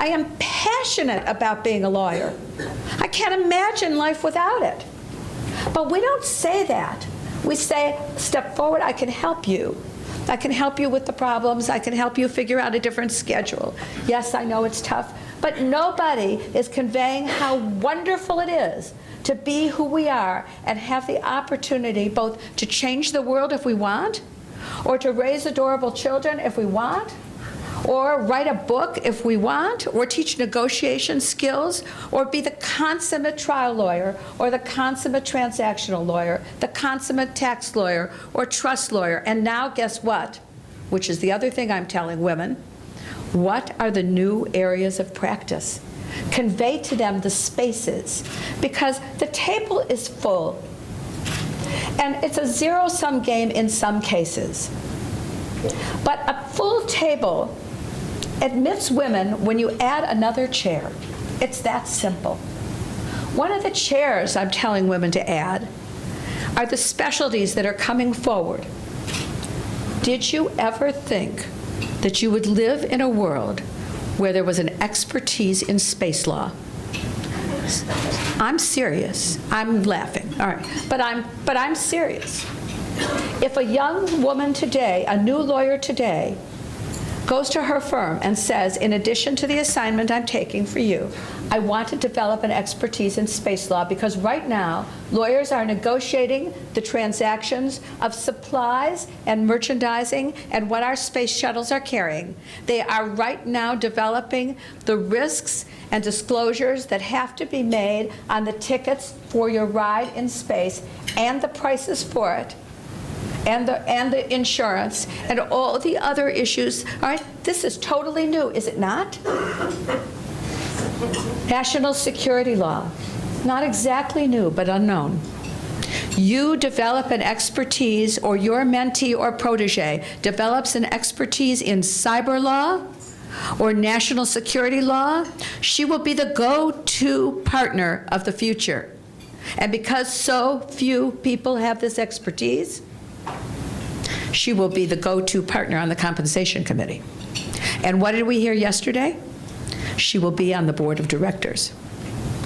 I am passionate about being a lawyer. I can't imagine life without it. But we don't say that. We say, step forward, I can help you. I can help you with the problems. I can help you figure out a different schedule. Yes, I know it's tough, but nobody is conveying how wonderful it is to be who we are and have the opportunity both to change the world if we want, or to raise adorable children if we want, or write a book if we want, or teach negotiation skills, or be the consummate trial lawyer, or the consummate transactional lawyer, the consummate tax lawyer, or trust lawyer. And now guess what? Which is the other thing I'm telling women. What are the new areas of practice? Convey to them the spaces, because the table is full. And it's a zero-sum game in some cases. But a full table admits women when you add another chair. It's that simple. One of the chairs I'm telling women to add are the specialties that are coming forward. Did you ever think that you would live in a world where there was an expertise in space law? I'm serious. I'm laughing. All right. But I'm serious. If a young woman today, a new lawyer today, goes to her firm and says, in addition to the assignment I'm taking for you, I want to develop an expertise in space law, because right now lawyers are negotiating the transactions of supplies and merchandising and what our space shuttles are carrying. They are right now developing the risks and disclosures that have to be made on the tickets for your ride in space and the prices for it, and the insurance, and all the other issues. All right, this is totally new, is it not? National security law, not exactly new, but unknown. You develop an expertise, or your mentee or protege develops an expertise in cyber law or national security law, she will be the go-to partner of the future. And because so few people have this expertise, she will be the go-to partner on the compensation committee. And what did we hear yesterday? She will be on the board of directors.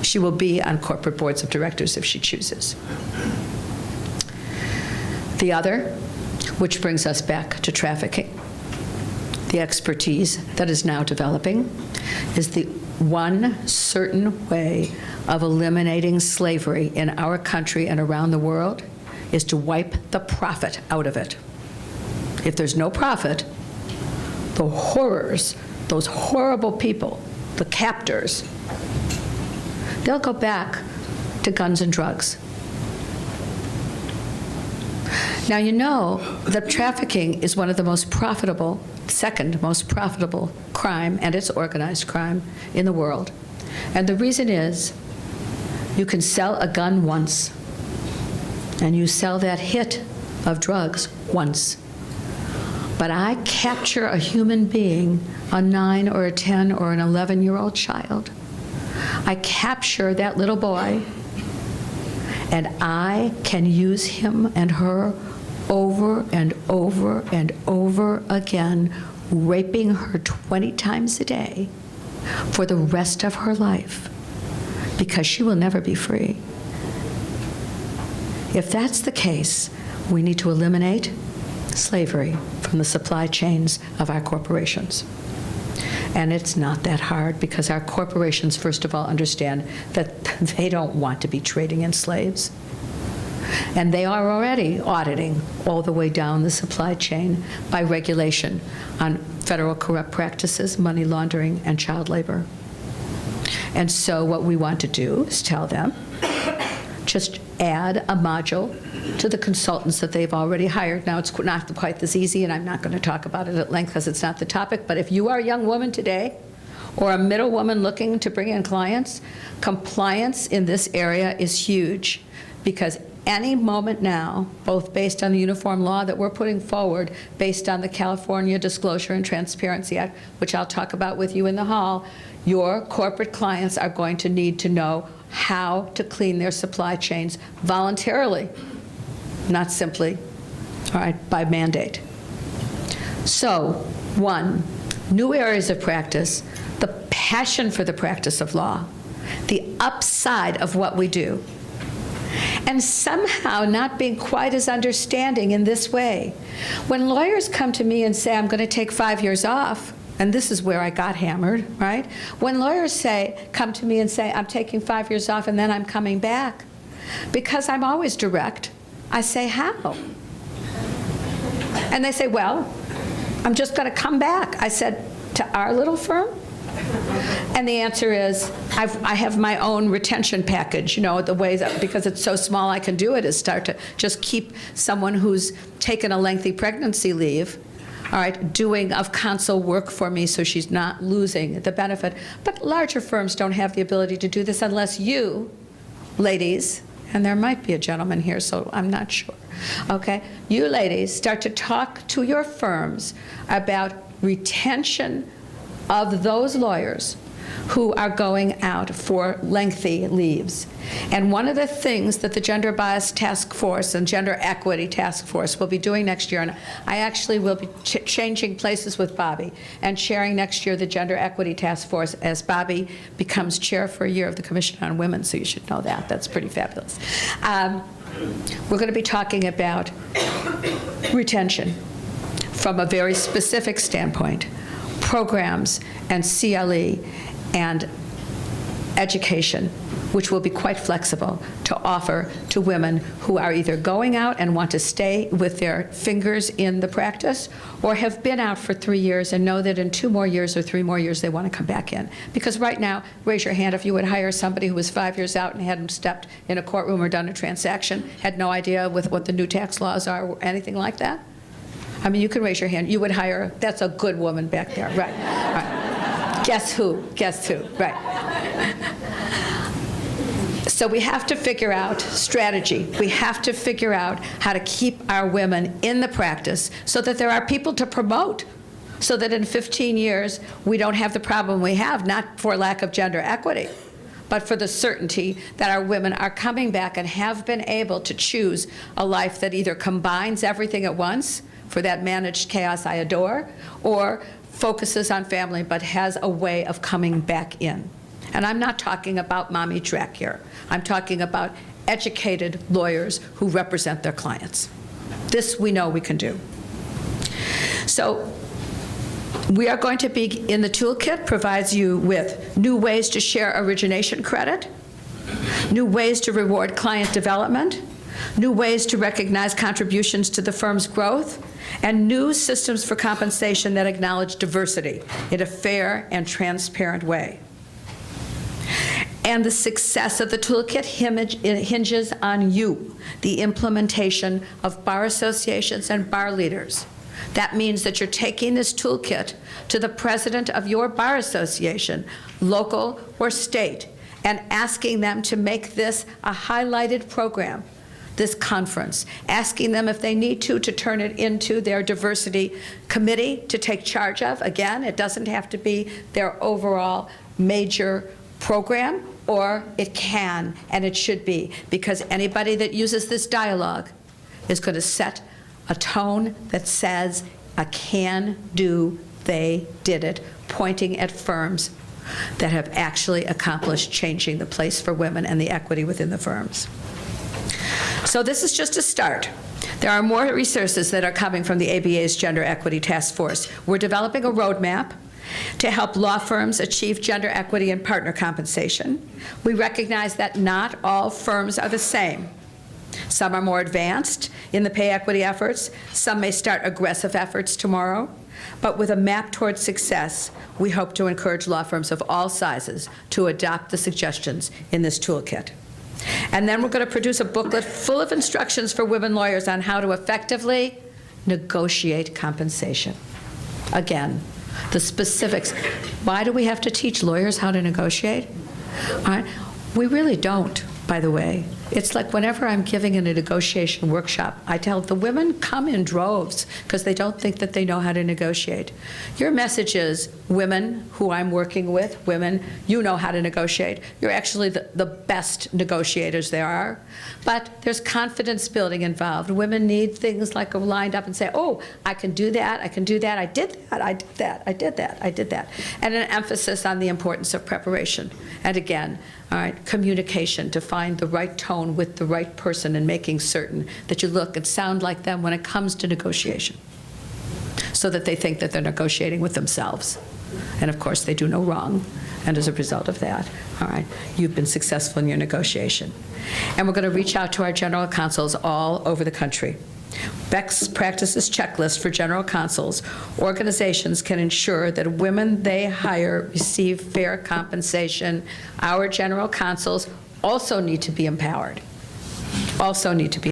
She will be on corporate boards of directors if she chooses. The other, which brings us back to trafficking, the expertise that is now developing, is the one certain way of eliminating slavery in our country and around the world is to wipe the profit out of it. If there's no profit, the horrors, those horrible people, the captors, they'll go back to guns and drugs. Now, you know that trafficking is one of the most profitable, second most profitable crime, and it's organized crime, in the world. And the reason is, you can sell a gun once, and you sell that hit of drugs once. But I capture a human being, a 9 or a 10 or an 11-year-old child. I capture that little boy, and I can use him and her over and over and over again, raping her 20 times a day for the rest of her life, because she will never be free. If that's the case, we need to eliminate slavery from the supply chains of our corporations. And it's not that hard, because our corporations, first of all, understand that they don't want to be trading in slaves. And they are already auditing all the way down the supply chain by regulation on federal corrupt practices, money laundering, and child labor. And so what we want to do is tell them, just add a module to the consultants that they've already hired. Now, it's not quite this easy, and I'm not going to talk about it at length because it's not the topic, but if you are a young woman today or a middle woman looking to bring in clients, compliance in this area is huge, because any moment now, both based on the uniform law that we're putting forward, based on the California Disclosure and Transparency Act, which I'll talk about with you in the hall, your corporate clients are going to need to know how to clean their supply chains voluntarily, not simply, all right, by mandate. So, one, new areas of practice, the passion for the practice of law, the upside of what we do, and somehow not being quite as understanding in this way. When lawyers come to me and say, I'm going to take 5 years off, and this is where I got hammered, right? When lawyers come to me and say, I'm taking 5 years off and then I'm coming back, because I'm always direct, I say, how? And they say, well, I'm just going to come back. I said, to our little firm? And the answer is, I have my own retention package, the way that, because it's so small I can do it, is start to just keep someone who's taken a lengthy pregnancy leave, all right, doing of counsel work for me so she's not losing the benefit. But larger firms don't have the ability to do this unless you, ladies, and there might be a gentleman here, so I'm not sure, okay? You ladies start to talk to your firms about retention of those lawyers who are going out for lengthy leaves. And one of the things that the Gender Bias Task Force and Gender Equity Task Force will be doing next year, and I actually will be changing places with Bobby and chairing next year the Gender Equity Task Force as Bobby becomes chair for a year of the Commission on Women, so you should know that. That's pretty fabulous. We're going to be talking about retention from a very specific standpoint, programs and CLE and education, which will be quite flexible to offer to women who are either going out and want to stay with their fingers in the practice, or have been out for 3 years and know that in 2 more years or 3 more years they want to come back in. Because right now, raise your hand if you would hire somebody who was 5 years out and hadn't stepped in a courtroom or done a transaction, had no idea with what the new tax laws are or anything like that. I mean, you can raise your hand. You would hire, that's a good woman back there, right? All right. Guess who? Guess who? Right. So we have to figure out strategy. We have to figure out how to keep our women in the practice so that there are people to promote, so that in 15 years we don't have the problem we have, not for lack of gender equity, but for the certainty that our women are coming back and have been able to choose a life that either combines everything at once, for that managed chaos I adore, or focuses on family but has a way of coming back in. And I'm not talking about mommy track here. I'm talking about educated lawyers who represent their clients. This we know we can do. So we are going to be, in the toolkit, provides you with new ways to share origination credit, new ways to reward client development, new ways to recognize contributions to the firm's growth, and new systems for compensation that acknowledge diversity in a fair and transparent way. And the success of the toolkit hinges on you, the implementation of bar associations and bar leaders. That means that you're taking this toolkit to the president of your bar association, local or state, and asking them to make this a highlighted program, this conference, asking them if they need to turn it into their diversity committee to take charge of. Again, it doesn't have to be their overall major program, or it can and it should be, because anybody that uses this dialogue is going to set a tone that says a can do, they did it, pointing at firms that have actually accomplished changing the place for women and the equity within the firms. So this is just a start. There are more resources that are coming from the ABA's Gender Equity Task Force. We're developing a roadmap to help law firms achieve gender equity and partner compensation. We recognize that not all firms are the same. Some are more advanced in the pay equity efforts. Some may start aggressive efforts tomorrow. But with a map towards success, we hope to encourage law firms of all sizes to adopt the suggestions in this toolkit. And then we're going to produce a booklet full of instructions for women lawyers on how to effectively negotiate compensation. Again, the specifics. Why do we have to teach lawyers how to negotiate? All right. We really don't, by the way. It's like whenever I'm giving in a negotiation workshop, I tell the women come in droves because they don't think that they know how to negotiate. Your message is, women who I'm working with, women, you know how to negotiate. You're actually the best negotiators there are. But there's confidence building involved. Women need things like lined up and say, oh, I can do that, I can do that, I did that, I did that, I did that, I did that. And an emphasis on the importance of preparation. And again, all right, communication, to find the right tone with the right person and making certain that you look and sound like them when it comes to negotiation, so that they think that they're negotiating with themselves. And of course, they do no wrong. And as a result of that, all right, you've been successful in your negotiation. And we're going to reach out to our general counsels all over the country. Best practices checklist for general counsels. Organizations can ensure that women they hire receive fair compensation. Our general counsels also need to be empowered. Also need to be